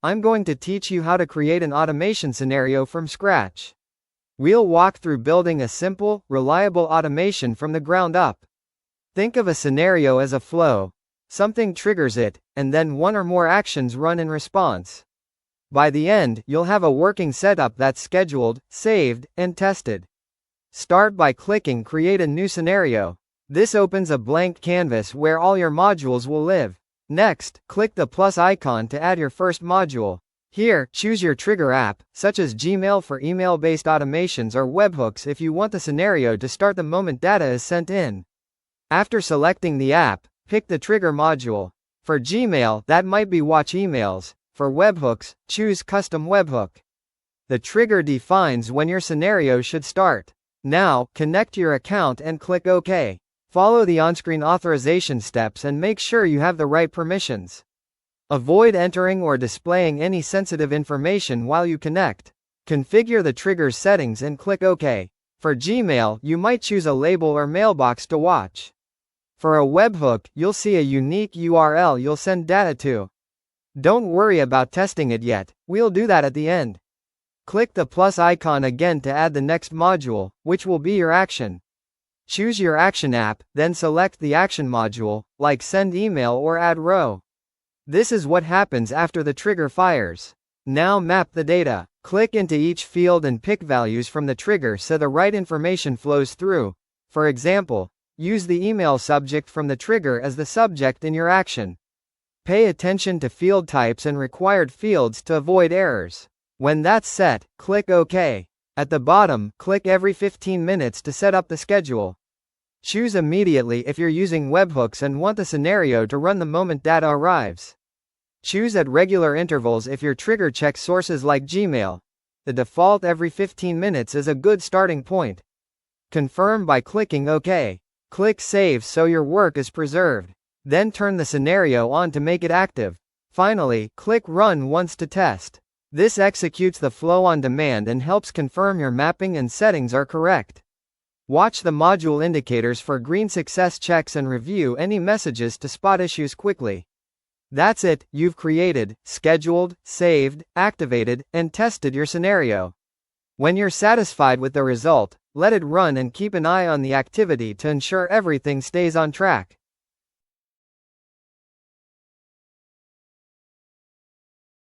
I'm going to teach you how to create an automation scenario from scratch. We'll walk through building a simple, reliable automation from the ground up. Think of a scenario as a flow. Something triggers it, and then one or more actions run in response. By the end, you'll have a working setup that's scheduled, saved, and tested. Start by clicking Create a new scenario. This opens a blank canvas where all your modules will live. Next, click the plus icon to add your first module. Here, choose your trigger app, such as Gmail for email-based automations or Webhooks if you want the scenario to start the moment data is sent in. After selecting the app, pick the trigger module. For Gmail, that might be Watch Emails. For Webhooks, choose Custom Webhook. The trigger defines when your scenario should start. Now, connect your account and click OK. Follow the on-screen authorization steps and make sure you have the right permissions. Avoid entering or displaying any sensitive information while you connect. Configure the trigger's settings and click OK. For Gmail, you might choose a label or mailbox to watch. For a webhook, you'll see a unique URL you'll send data to. Don't worry about testing it yet, we'll do that at the end. Click the plus icon again to add the next module, which will be your action. Choose your action app, then select the action module, like Send Email or Add Row. This is what happens after the trigger fires. Now map the data. Click into each field and pick values from the trigger so the right information flows through. For example, use the email subject from the trigger as the subject in your action. Pay attention to field types and required fields to avoid errors. When that's set, click OK. At the bottom, click every 15 minutes to set up the schedule. Choose immediately if you're using webhooks and want the scenario to run the moment data arrives. Choose at regular intervals if your trigger checks sources like Gmail. The default every 15 minutes is a good starting point. Confirm by clicking OK. Click Save so your work is preserved. Then turn the scenario on to make it active. Finally, click Run once to test. This executes the flow on demand and helps confirm your mapping and settings are correct. Watch the module indicators for green success checks and review any messages to spot issues quickly. That's it, you've created, scheduled, saved, activated, and tested your scenario. When you're satisfied with the result, let it run and keep an eye on the activity to ensure everything stays on track.